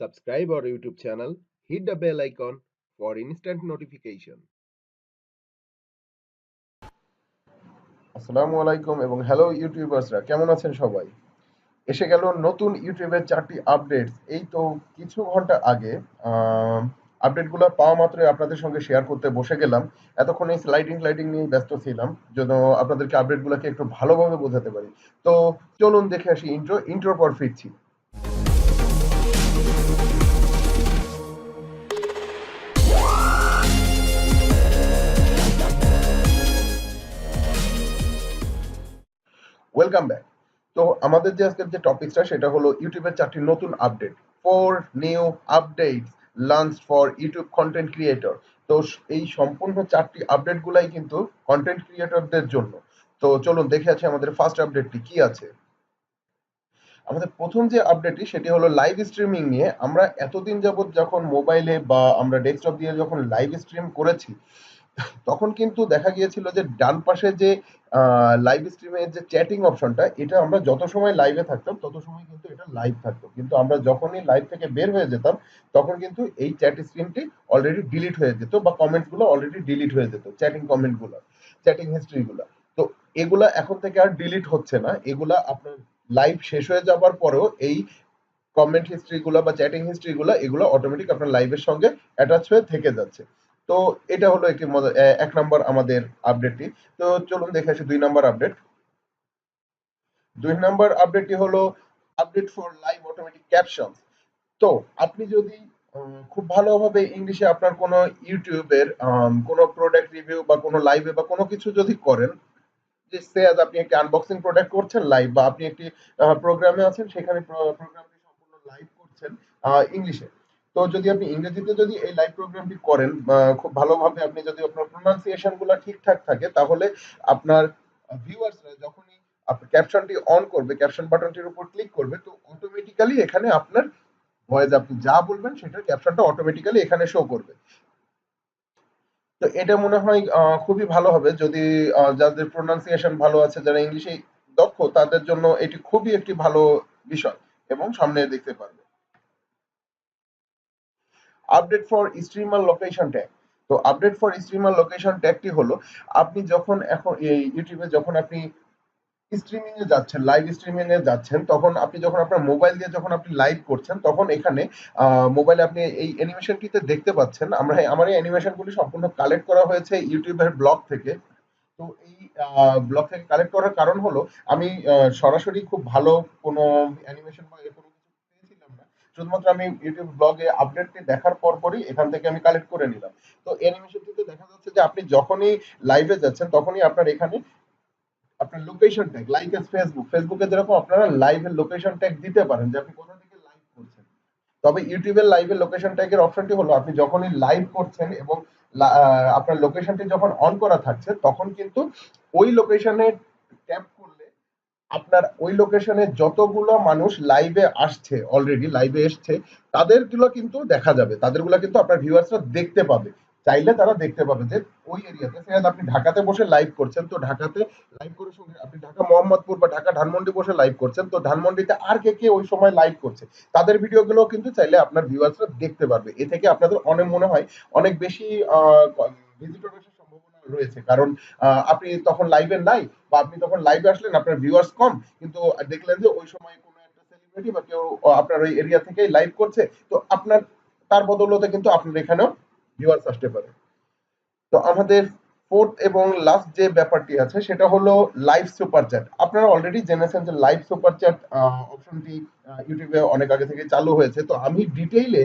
Subscribe our YouTube channel, hit the bell icon for instant notification. আসসালামু আলাইকুম এবং hello ইউটিউবার্সরা, কেমন আছেন সবাই? এসে গেল নতুন ইউটিউবের 4টি আপডেটস। এই তো কিছু ঘন্টা আগে আপডেটগুলো পাওয়া মাত্রই আপনাদের সঙ্গে শেয়ার করতে বসে গেলাম। এতক্ষণ এই স্লাইডিং স্লাইডিং নিয়ে ব্যস্ত ছিলাম যেন আপনাদেরকে আপডেটগুলোকে একটু ভালোভাবে বোঝাতে পারি। তো চলুন দেখে আসি ইন্ট্রোর পর ফিরছি। Welcome back. তো আমাদের যে আজকের যে টপিকটা সেটা হলো ইউটিউবের 4টি নতুন update. 4 new updates launched for YouTube content creator. তো এই সম্পূর্ণ 4টি আপডেট গুলাই কিন্তু কন্টেন্ট ক্রিয়েটরদের জন্য। তো চলুন দেখে আছে আমাদের ফার্স্ট আপডেটটি কি আছে। আমাদের প্রথম যে আপডেটটি সেটি হলো লাইভ স্ট্রিমিং নিয়ে। আমরা এতদিন যাবত যখন মোবাইলে বা আমরা ডেস্কটপ দিয়ে যখন লাইভ স্ট্রিম করেছি, তখন কিন্তু দেখা গিয়েছিল যে ডান পাশে যে লাইভ স্ট্রিমের যে চ্যাটিং অপশনটা, এটা আমরা যত সময় লাইভে থাকতাম তত সময় কিন্তু এটা লাইভ থাকতো, কিন্তু আমরা যখনই লাইভ থেকে বের হয়ে যেতাম তখন কিন্তু এই চ্যাট স্ক্রিনটি অলরেডি ডিলিট হয়ে যেত বা কমেন্টস গুলো অলরেডি ডিলিট হয়ে যেত, চ্যাটিং কমেন্ট গুলো, চ্যাটিং হিস্ট্রি গুলা। তো এগুলা এখন থেকে আর ডিলিট হচ্ছে না, এগুলা আপনার লাইভ শেষ হয়ে যাবার পরেও এই কমেন্ট হিস্ট্রি গুলা বা চ্যাটিং হিস্ট্রি গুলা এগুলো অটোমেটিক আপনার লাইভের সঙ্গে অ্যাটাচ হয়ে থেকে যাচ্ছে। তো এটা হলো একটি এক নাম্বার আমাদের আপডেটটি। তো চলুন দেখে আসি 2 নাম্বার আপডেট। 2 নাম্বার আপডেটটি হলো update for live automatic captions. তো আপনি যদি খুব ভালোভাবে ইংলিশে আপনার কোনো ইউটিউবের কোনো প্রোডাক্ট রিভিউ বা কোনো লাইভে বা কোনো কিছু যদি করেন, যে সে আজ আপনি একটি আনবক্সিং প্রোডাক্ট করছেন লাইভ, বা আপনি একটি প্রোগ্রামে আছেন সেখানে প্রোগ্রামটি সম্পূর্ণ লাইভ করছেন ইংলিশে। তো যদি আপনি ইংরেজিতে যদি এই লাইভ প্রোগ্রামটি করেন, খুব ভালোভাবে আপনি যদি আপনার প্রোনাউন্সিয়েশন গুলো ঠিকঠাক থাকে, তাহলে আপনার ভিউয়ার্সরা যখনই আপনার ক্যাপশনটি অন করবে, ক্যাপশন বাটনটির উপর ক্লিক করবে, তো অটোমেটিক্যালি এখানে আপনার ভয়েস, আপনি যা বলবেন সেটার ক্যাপশনটা অটোমেটিক্যালি এখানে শো করবে। তো এটা মনে হয় খুবই ভালো হবে যদি যাদের প্রোনাউন্সিয়েশন ভালো আছে, যারা ইংলিশে দক্ষ, তাদের জন্য এটি খুবই একটি ভালো বিষয় এবং সামনে দেখতে পারবে। Update for streamer location tag. তো আপডেট ফর স্ট্রিমার লোকেশন ট্যাগটি হলো, আপনি যখন এখন এই ইউটিউবে যখন আপনি স্ট্রিমিং এ যাচ্ছেন, লাইভ স্ট্রিমিং এ যাচ্ছেন, তখন আপনি যখন আপনার মোবাইল দিয়ে যখন আপনি লাইভ করছেন, তখন এখানে মোবাইলে আপনি এই অ্যানিমেশনটিতে দেখতে পাচ্ছেন। আমার এই অ্যানিমেশনগুলি সম্পূর্ণ কালেক্ট করা হয়েছে ইউটিউবের ব্লগ থেকে। তো এই ব্লগ থেকে কালেক্ট করার কারণ হলো, আমি সরাসরি খুব ভালো কোনো অ্যানিমেশন বা এরকম কিছু পেয়েছিলাম না। শুধুমাত্র আমি ইউটিউব ব্লগে আপডেটটি দেখার পরপরই এখান থেকে আমি কালেক্ট করে নিলাম। তো অ্যানিমেশনটিতে দেখা যাচ্ছে যে আপনি যখনই লাইভে যাচ্ছেন তখনই আপনার এখানে আপনার লোকেশন ট্যাগ, লাইক এস ফেসবুকে যেরকম আপনারা লাইভের লোকেশন ট্যাগ দিতে পারেন যে আপনি কোথা থেকে লাইভ করছেন, তবে ইউটিউবের লাইভের লোকেশন ট্যাগের অপশনটি হলো, আপনি যখনই লাইভ করছেন এবং আপনার লোকেশনটি যখন অন করা থাকছে, তখন কিন্তু ওই লোকেশনে ট্যাপ করলে আপনার ওই লোকেশনে যতগুলো মানুষ লাইভে আসছে, অলরেডি লাইভে এসছে, তাদেরগুলো কিন্তু দেখা যাবে, তাদেরগুলো কিন্তু আপনার ভিউয়ার্সরা দেখতে পাবে। চাইলে তারা দেখতে পাবে যে ওই এরিয়াতে, আপনি ঢাকাতে বসে লাইভ করছেন, তো ঢাকাতে লাইভ করার সঙ্গে আপনি ঢাকা মোহাম্মদপুর বা ঢাকা ধানমন্ডি বসে লাইভ করছেন, তো ধানমন্ডিতে আর কে কে ওই সময় লাইভ করছে, তাদের ভিডিওগুলো কিন্তু চাইলে আপনার ভিউয়ার্সরা দেখতে পারবে। এ থেকে আপনাদের অনেক মনে হয় অনেক বেশি ভিজিটর আসার সম্ভাবনা রয়েছে, কারণ আপনি তখন লাইভে নাই, বা আপনি তখন লাইভে আসলেন, আপনার ভিউয়ার্স কম, কিন্তু দেখলেন যে ওই সময় কোনো একটা সেলিব্রিটি বা কেউ আপনার ওই এরিয়া থেকেই লাইভ করছে, তো আপনার তার বদৌলতে কিন্তু আপনার এখানেও ভিউয়ার্স আসতে পারে। তো আমাদের ফোর্থ এবং লাস্ট যে ব্যাপারটি আছে সেটা হলো লাইভ সুপার চ্যাট। আপনারা অলরেডি জেনেছেন যে লাইভ সুপার চ্যাট অপশনটি ইউটিউবে অনেক আগে থেকে চালু হয়েছে। তো আমি ডিটেইলে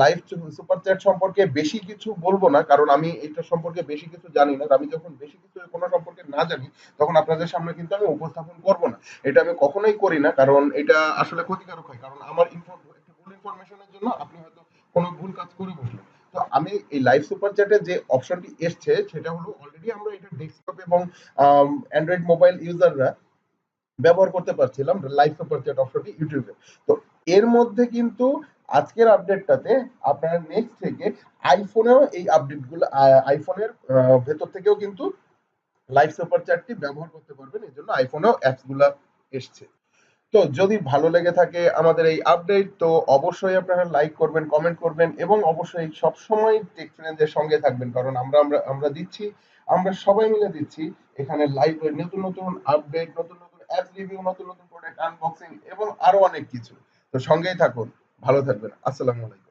লাইভ সুপার চ্যাট সম্পর্কে বেশি কিছু বলবো না, কারণ আমি এটা সম্পর্কে বেশি কিছু জানি না। আমি যখন বেশি কিছু কোনো সম্পর্কে না জানি, তখন আপনাদের সামনে কিন্তু আমি উপস্থাপন করব না। এটা আমি কখনোই করি না, কারণ এটা আসলে ক্ষতিকারক হয়, কারণ আমার একটু ভুল ইনফরমেশনের জন্য আপনি হয়তো কোনো ভুল কাজ করে বসলেন। তো আমি এই লাইভ সুপার চ্যাটে যে অপশনটি এসছে সেটা হলো, অলরেডি আমরা এটা ডেস্কটপ এবং অ্যান্ড্রয়েড মোবাইল ইউজাররা ব্যবহার করতে পারছিলাম লাইভ সুপার চ্যাট অপশনটি ইউটিউবে। তো এর মধ্যে কিন্তু আজকের আপডেটটাতে আপনারা নেক্সট থেকে আইফোনেও এই আপডেটগুলো, আইফোনের ভেতর থেকেও কিন্তু লাইভ সুপার চ্যাটটি ব্যবহার করতে পারবেন। এই জন্য আইফোনেও অ্যাপস গুলা এসছে। তো যদি ভালো লেগে থাকে আমাদের এই আপডেট, তো অবশ্যই আপনারা লাইক করবেন, কমেন্ট করবেন এবং অবশ্যই সবসময় টেক ফ্রেন্ডসের সঙ্গে থাকবেন, কারণ আমরা দিচ্ছি, আমরা সবাই মিলে দিচ্ছি এখানে লাইভ নতুন নতুন আপডেট, নতুন নতুন অ্যাপ রিভিউ, নতুন নতুন প্রোডাক্ট আনবক্সিং এবং আরো অনেক কিছু। তো সঙ্গেই থাকুন, ভালো থাকবেন। আসসালামু আলাইকুম।